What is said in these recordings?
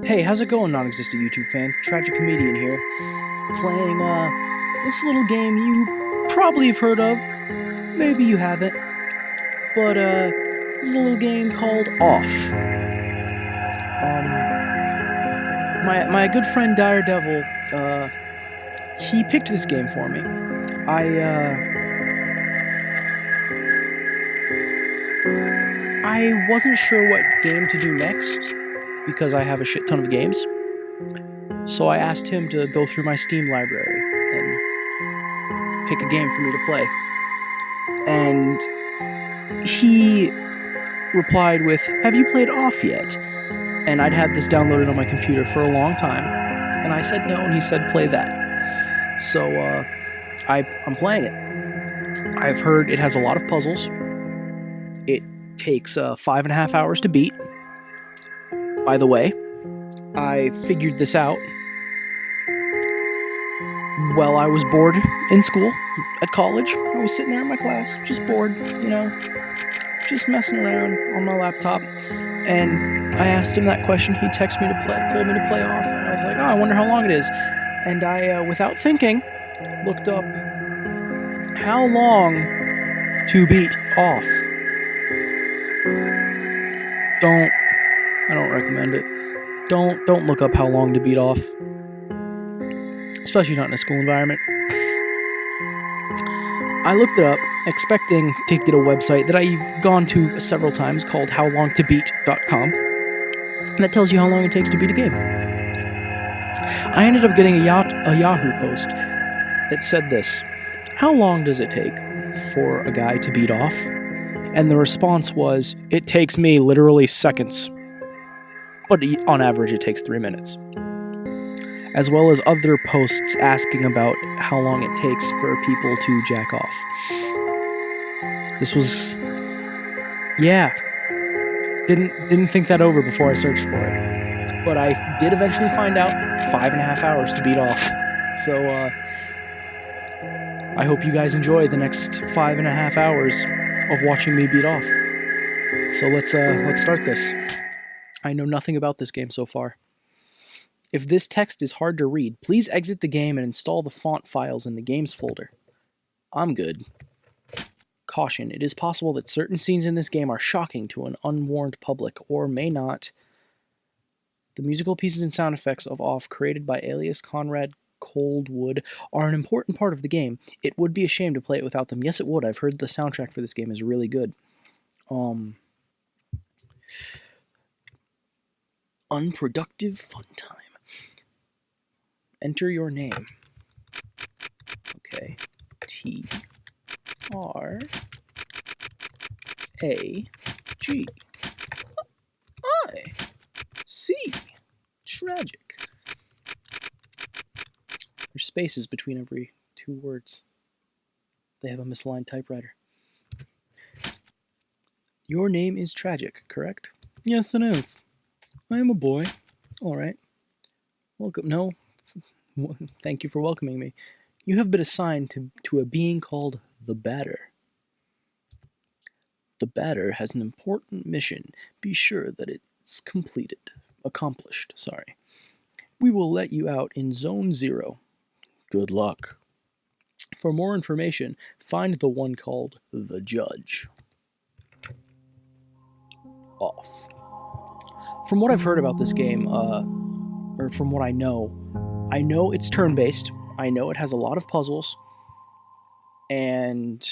Hey, how's it going, non-existent YouTube fan? TragiComedian here, playing, this little game you probably have heard of, maybe you haven't, but, this is a little game called Off. My good friend Daredevil, he picked this game for me. I wasn't sure what game to do next, because I have a shit ton of games. So I asked him to go through my Steam library and pick a game for me to play. And he replied with, "Have you played Off yet?" And I'd had this downloaded on my computer for a long time. And I said no, and he said, "Play that." So I'm playing it. I've heard it has a lot of puzzles. It takes 5.5 hours to beat. By the way, I figured this out while I was bored in school, at college. I was sitting there in my class, just bored, just messing around on my laptop. And I asked him that question. He texted me to play, told me to play Off. And I was like, oh, I wonder how long it is. And I, without thinking, looked up how long to beat Off. I don't recommend it. Don't look up how long to beat Off. Especially not in a school environment. I looked it up, expecting to get a website that I've gone to several times called howlongtobeat.com. And that tells you how long it takes to beat a game. I ended up getting a Yahoo post that said this: how long does it take for a guy to beat Off? And the response was, it takes me literally seconds. But on average, it takes 3 minutes. As well as other posts asking about how long it takes for people to jack off. This was... yeah. Didn't think that over before I searched for it. But I did eventually find out 5.5 hours to beat Off. So, I hope you guys enjoy the next 5.5 hours of watching me beat Off. So let's start this. I know nothing about this game so far. If this text is hard to read, please exit the game and install the font files in the games folder. I'm good. Caution, it is possible that certain scenes in this game are shocking to an unwarned public, or may not. The musical pieces and sound effects of Off, created by alias Conrad Coldwood, are an important part of the game. It would be a shame to play it without them. Yes, it would. I've heard the soundtrack for this game is really good. Unproductive fun time. Enter your name. Okay. T-R-A-G. I-C. Tragic. There's spaces between every two words. They have a misaligned typewriter. Your name is Tragic, correct? Yes, it is. I am a boy. All right. Welcome. No. Thank you for welcoming me. You have been assigned to a being called the Batter. The Batter has an important mission. Be sure that it's accomplished. Sorry. We will let you out in Zone 0. Good luck. For more information, find the one called the Judge. Off. From what I've heard about this game, or from what I know it's turn-based. I know it has a lot of puzzles, and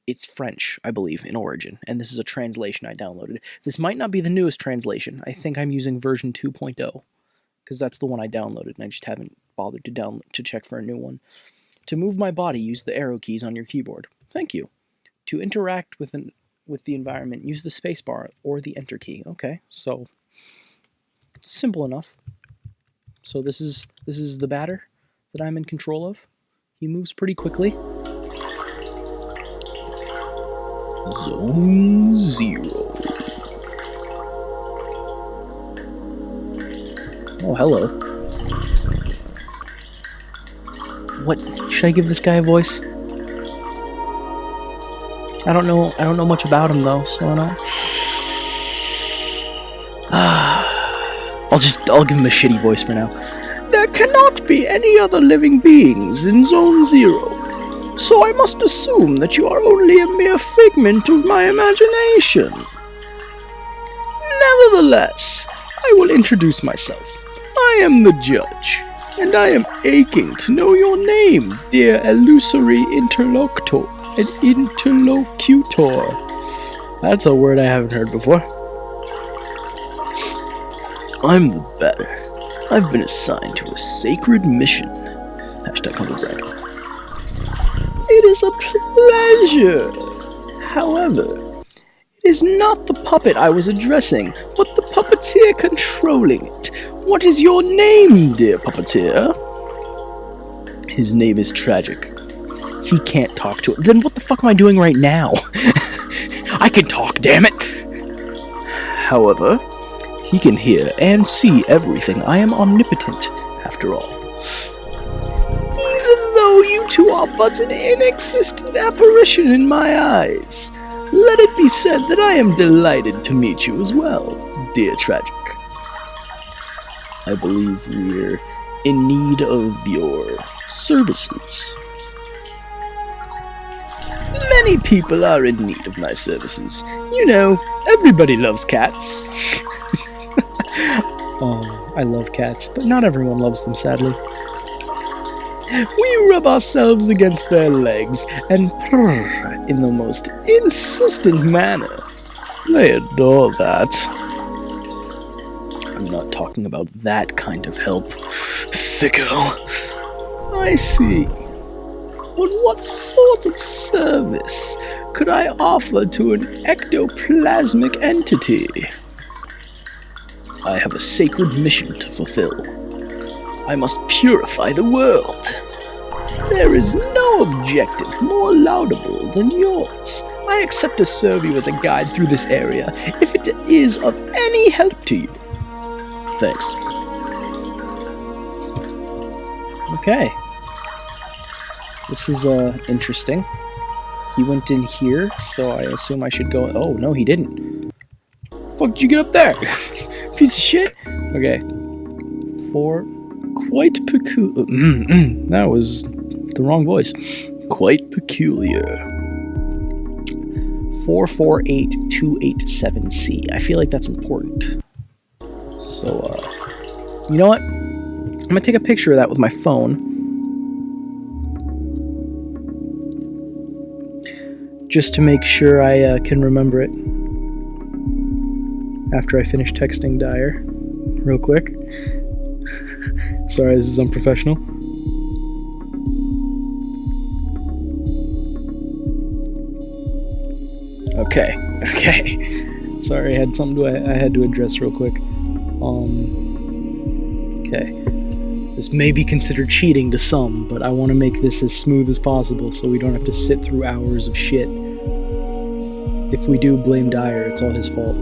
it's French, I believe, in origin, and this is a translation I downloaded. This might not be the newest translation. I think I'm using version 2.0, because that's the one I downloaded, and I just haven't bothered to check for a new one. To move my body, use the arrow keys on your keyboard. Thank you. To interact with the environment, use the spacebar or the enter key. Okay, so simple enough. So this is the Batter that I'm in control of. He moves pretty quickly. Zone 0. Oh, hello. What should I give this guy a voice? I don't know much about him though, so I don't. I'll give him a shitty voice for now. There cannot be any other living beings in Zone 0, so I must assume that you are only a mere figment of my imagination. Nevertheless, I will introduce myself. I am the judge, and I am aching to know your name, dear illusory interlocutor. An interlocutor. That's a word I haven't heard before. I'm the batter. I've been assigned to a sacred mission. #HumbleBrag. It is a pleasure. However, it is not the puppet I was addressing, but the puppeteer controlling it. What is your name, dear puppeteer? His name is Tragic. He can't talk to it. Then what the fuck am I doing right now? I can talk, damn it! However, he can hear and see everything. I am omnipotent, after all. Even though you two are but an inexistent apparition in my eyes, let it be said that I am delighted to meet you as well, dear Tragic. I believe we're in need of your services. Many people are in need of my services. You know, everybody loves cats. Oh, I love cats, but not everyone loves them, sadly. We rub ourselves against their legs and purr in the most insistent manner. They adore that. I'm not talking about that kind of help, sicko. I see. But what sort of service could I offer to an ectoplasmic entity? I have a sacred mission to fulfill. I must purify the world. There is no objective more laudable than yours. I accept to serve you as a guide through this area, if it is of any help to you. Thanks. Okay. This is, interesting. He went in here, so I assume I should go... Oh, no, he didn't. Fuck did you get up there? Piece of shit? Okay. Quite peculiar... that was the wrong voice. Quite peculiar. 448287C. I feel like that's important. So, you know what? I'm gonna take a picture of that with my phone. Just to make sure I can remember it. After I finish texting Dyer. Real quick. Sorry, this is unprofessional. Okay. Sorry, I had something I had to address real quick. Okay. This may be considered cheating to some, but I want to make this as smooth as possible so we don't have to sit through hours of shit. If we do blame Dyer, it's all his fault.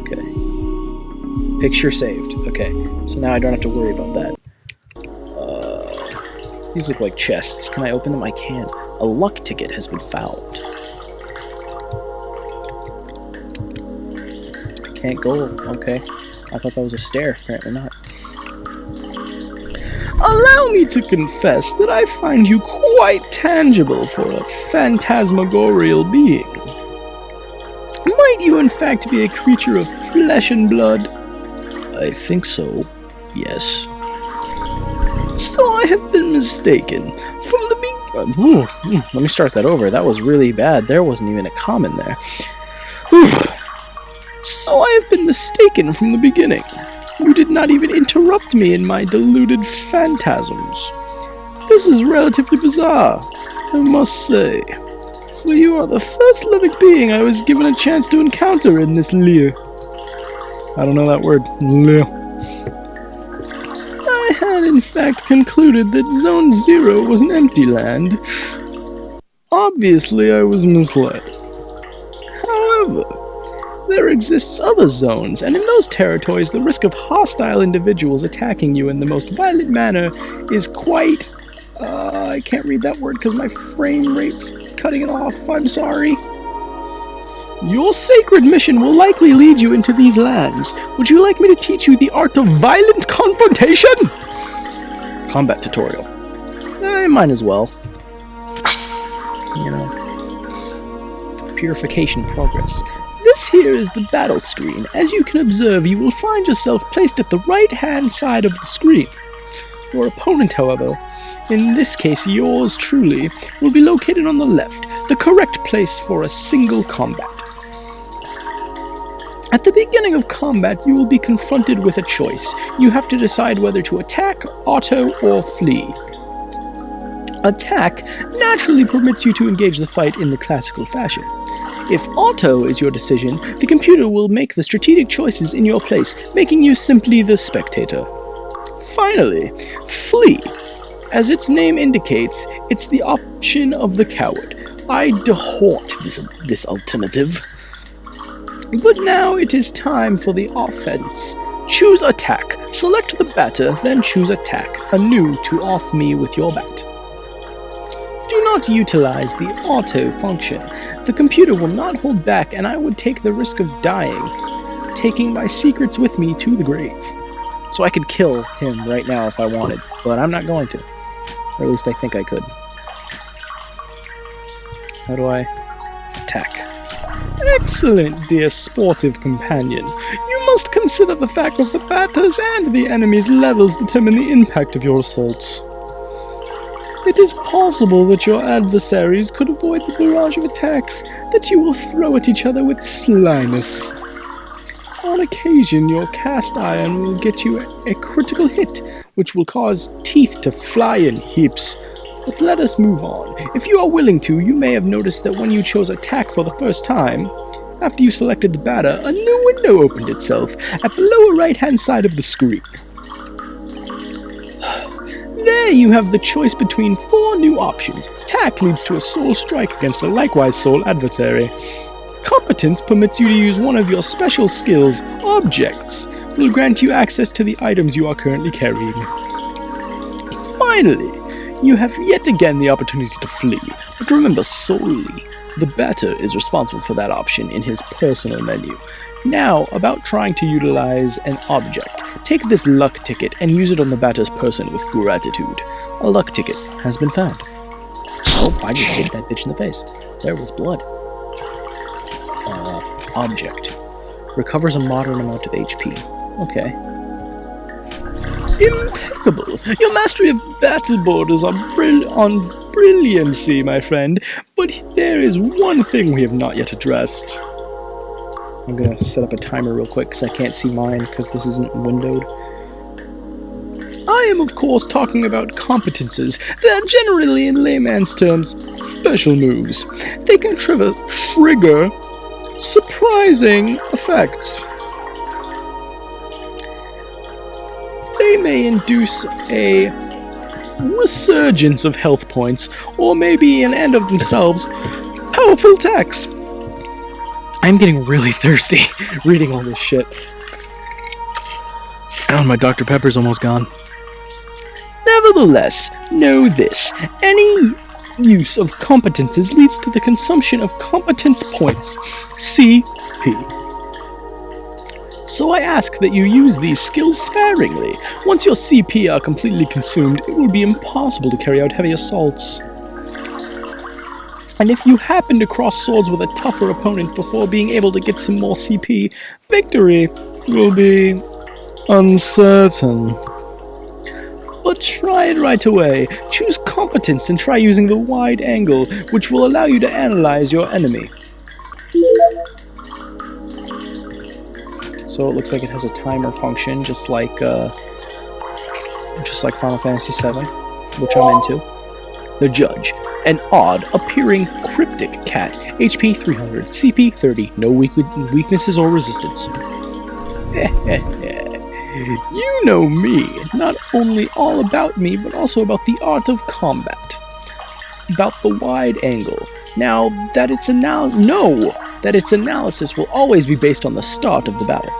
Okay. Picture saved. Okay. So now I don't have to worry about that. These look like chests. Can I open them? I can. A luck ticket has been found. Can't go. Okay. I thought that was a stair. Apparently not. Allow me to confess that I find you quite tangible for a phantasmagorial being. Might you in fact be a creature of flesh and blood? I think so, yes. So I have been mistaken. From the let me start that over. That was really bad. There wasn't even a comma there. So I have been mistaken from the beginning. You did not even interrupt me in my deluded phantasms. This is relatively bizarre, I must say, for you are the first living being I was given a chance to encounter in this lieu. I don't know that word. Lieu. I had in fact concluded that Zone 0 was an empty land. Obviously I was misled. However, there exists other zones, and in those territories the risk of hostile individuals attacking you in the most violent manner is quite... I can't read that word because my frame rate's cutting it off, I'm sorry. Your sacred mission will likely lead you into these lands. Would you like me to teach you the art of violent confrontation? Combat tutorial. I might as well. You know. Purification progress. This here is the battle screen. As you can observe, you will find yourself placed at the right-hand side of the screen. Your opponent, however, in this case yours truly, will be located on the left, the correct place for a single combat. At the beginning of combat, you will be confronted with a choice. You have to decide whether to attack, auto, or flee. Attack naturally permits you to engage the fight in the classical fashion. If auto is your decision, the computer will make the strategic choices in your place, making you simply the spectator. Finally, flee. As its name indicates, it's the option of the coward. I dehort this alternative. But now it is time for the offense. Choose attack. Select the batter, then choose attack, anew to off me with your bat. Do not utilize the auto function. The computer will not hold back, and I would take the risk of dying, taking my secrets with me to the grave. So I could kill him right now if I wanted, but I'm not going to. Or at least I think I could. How do I attack? Excellent, dear sportive companion. You must consider the fact that the batter's and the enemy's levels determine the impact of your assaults. It is possible that your adversaries could avoid the barrage of attacks that you will throw at each other with slyness. On occasion, your cast iron will get you a critical hit, which will cause teeth to fly in heaps. But let us move on. If you are willing to, you may have noticed that when you chose attack for the first time, after you selected the batter, a new window opened itself at the lower right-hand side of the screen. There you have the choice between 4 new options. Attack leads to a soul strike against a likewise soul adversary. Competence permits you to use one of your special skills. Objects will grant you access to the items you are currently carrying. Finally, you have yet again the opportunity to flee, but remember solely, the batter is responsible for that option in his personal menu. Now, about trying to utilize an object. Take this luck ticket and use it on the batter's person with gratitude. A luck ticket has been found. Oh, I just hit that bitch in the face. There was blood. Object. Recovers a moderate amount of HP. Okay. Impeccable! Your mastery of battle borders on brilliancy, my friend. But there is one thing we have not yet addressed. I'm gonna set up a timer real quick because I can't see mine because this isn't windowed. I am, of course, talking about competences. They're generally, in layman's terms, special moves. They can trigger surprising effects. They may induce a resurgence of health points, or maybe an end of themselves, powerful attacks. I'm getting really thirsty reading all this shit. Oh, my Dr. Pepper's almost gone. Nevertheless, know this. Any use of competences leads to the consumption of competence points, CP. So I ask that you use these skills sparingly. Once your CP are completely consumed, it will be impossible to carry out heavy assaults. And if you happen to cross swords with a tougher opponent before being able to get some more CP, victory will be uncertain. But try it right away. Choose competence and try using the wide angle, which will allow you to analyze your enemy. So it looks like it has a timer function, just like Final Fantasy VII, which I'm into. The Judge. An odd, appearing, cryptic cat. HP 300, CP 30, no weaknesses or resistance. You know me, not only all about me, but also about the art of combat. About the wide angle. Now, that its analysis will always be based on the start of the battle.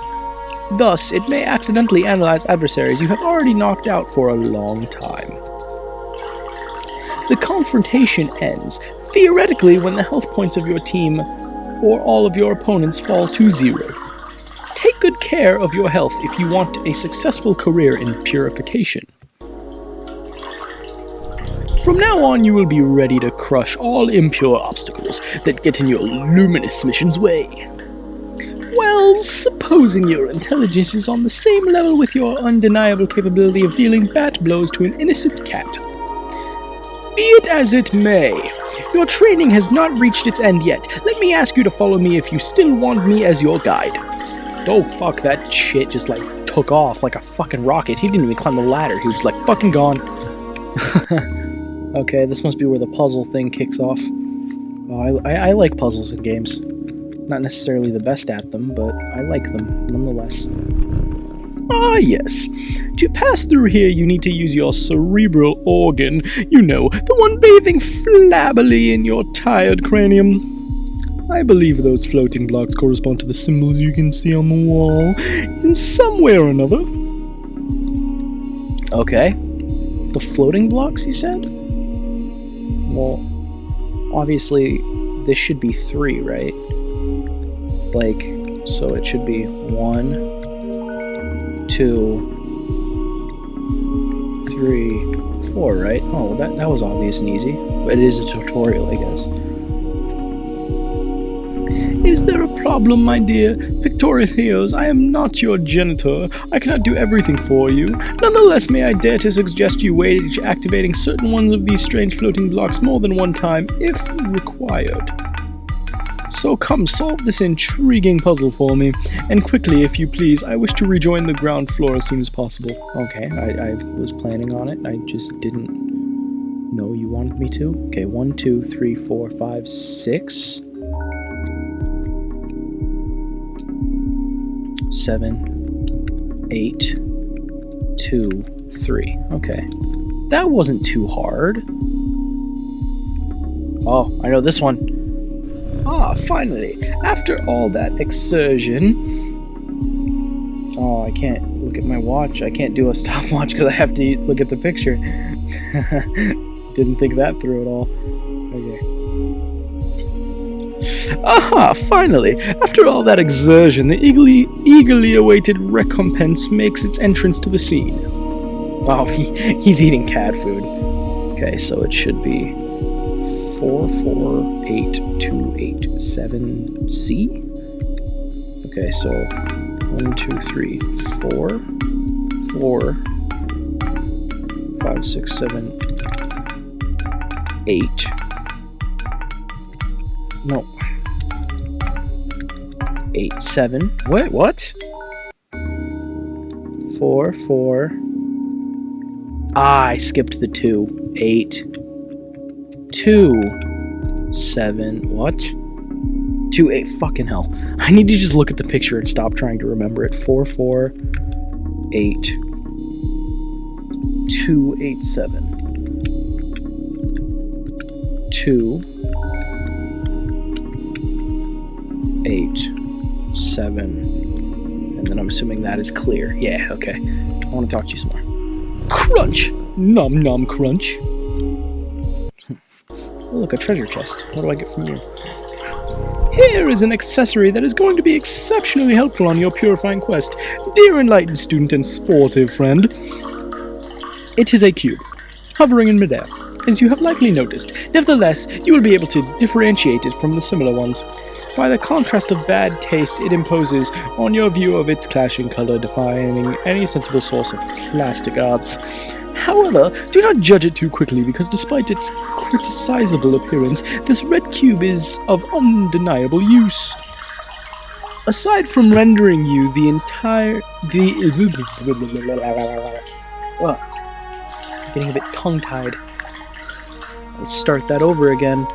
Thus, it may accidentally analyze adversaries you have already knocked out for a long time. The confrontation ends, theoretically, when the health points of your team or all of your opponents fall to 0. Take good care of your health if you want a successful career in purification. From now on, you will be ready to crush all impure obstacles that get in your luminous mission's way. Well, supposing your intelligence is on the same level with your undeniable capability of dealing bat blows to an innocent cat. Be it as it may, your training has not reached its end yet. Let me ask you to follow me if you still want me as your guide. Oh, fuck, that shit just, took off like a fucking rocket. He didn't even climb the ladder. He was, fucking gone. Okay, this must be where the puzzle thing kicks off. Oh, I like puzzles in games. Not necessarily the best at them, but I like them, nonetheless. Ah, yes. To pass through here, you need to use your cerebral organ. You know, the one bathing flabbily in your tired cranium. I believe those floating blocks correspond to the symbols you can see on the wall, in some way or another. Okay. The floating blocks, you said? Well, obviously, this should be 3, right? So it should be 1, 2, 3, 4, right? Oh, that was obvious and easy. But it is a tutorial, I guess. Is there a problem, my dear? Pictorial heroes, I am not your janitor. I cannot do everything for you. Nonetheless, may I dare to suggest you wait activating certain ones of these strange floating blocks more than one time, if required. So come, solve this intriguing puzzle for me, and quickly, if you please. I wish to rejoin the ground floor as soon as possible. Okay, I was planning on it. I just didn't know you wanted me to. Okay, 1, 2, 3, 4, 5, 6. 7, 8, 2, 3. Okay. That wasn't too hard. Oh, I know this one. Ah, finally. After all that exertion... Oh, I can't look at my watch. I can't do a stopwatch because I have to look at the picture. Didn't think that through at all. Okay. Aha, finally! After all that exertion, the eagerly awaited recompense makes its entrance to the scene. Oh, he's eating cat food. Okay, so it should be 4, 4, 8, 2, 8, 7, C? Okay, so 1, 2, 3, 4, 4, 5, 6, 7, 8. No. 8, 7. Wait, what? 4, 4. Ah, I skipped the 2. 8. 2. 7. What? 2, 8. Fucking hell. I need to just look at the picture and stop trying to remember it. 4, 4. 8. 2, 8, 7. 2. 8, 7, and then I'm assuming that is clear. Yeah, okay. I want to talk to you some more. Crunch! Nom nom crunch. Oh, look, a treasure chest. What do I get from you? Here is an accessory that is going to be exceptionally helpful on your purifying quest. Dear enlightened student and sportive friend, it is a cube, hovering in midair, as you have likely noticed. Nevertheless, you will be able to differentiate it from the similar ones. By the contrast of bad taste it imposes on your view of its clashing color, defining any sensible source of plastic arts. However, do not judge it too quickly, because despite its criticizable appearance, this red cube is of undeniable use. Aside from rendering you getting a bit tongue-tied. Let's start that over again.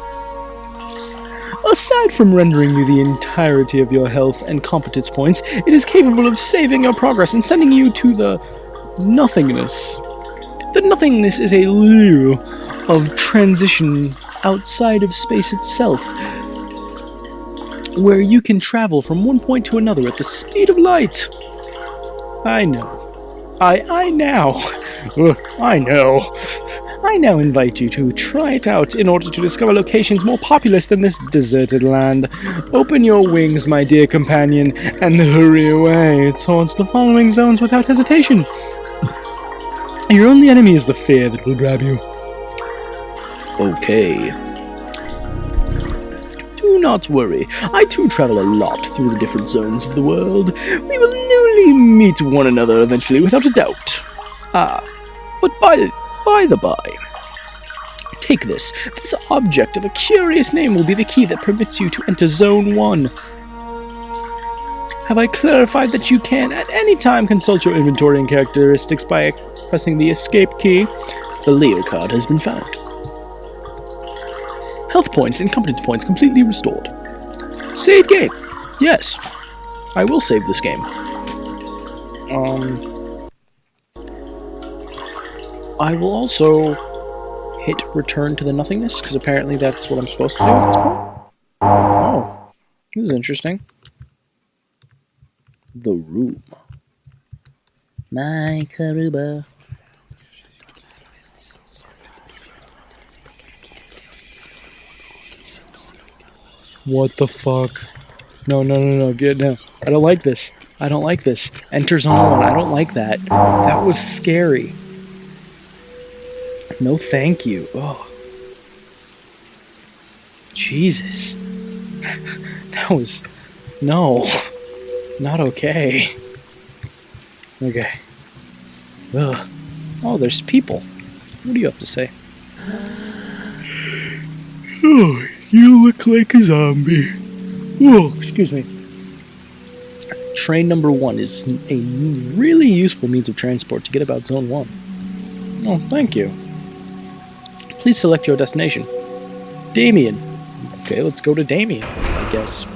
Aside from rendering you the entirety of your health and competence points, it is capable of saving your progress and sending you to the nothingness. The nothingness is a lieu of transition outside of space itself, where you can travel from one point to another at the speed of light. I know. I know. I now invite you to try it out in order to discover locations more populous than this deserted land. Open your wings, my dear companion, and hurry away towards the following zones without hesitation. Your only enemy is the fear that will grab you. Okay. Do not worry. I too travel a lot through the different zones of the world. We will newly meet one another eventually, without a doubt. But by the by, take this. This object of a curious name will be the key that permits you to enter Zone 1. Have I clarified that you can at any time consult your inventory and characteristics by pressing the escape key? The Leo card has been found. Health points and competence points completely restored. Save game. Yes, I will save this game. I will also hit return to the nothingness, because apparently that's what I'm supposed to do at this point. Oh, this is interesting. The room. My Karuba. What the fuck? No, get down. I don't like this. I don't like this. Enter Zone 1. I don't like that. That was scary. No thank you. Oh. Jesus. That was... No. Not okay. Okay. Ugh. Oh, there's people. What do you have to say? Oh, you look like a zombie. Oh, excuse me. Train number 1 is a really useful means of transport to get about Zone 1. Oh, thank you. Please select your destination. Damien. Okay, let's go to Damien, I guess.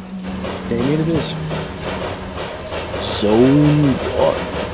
Damien it is. Zone 1.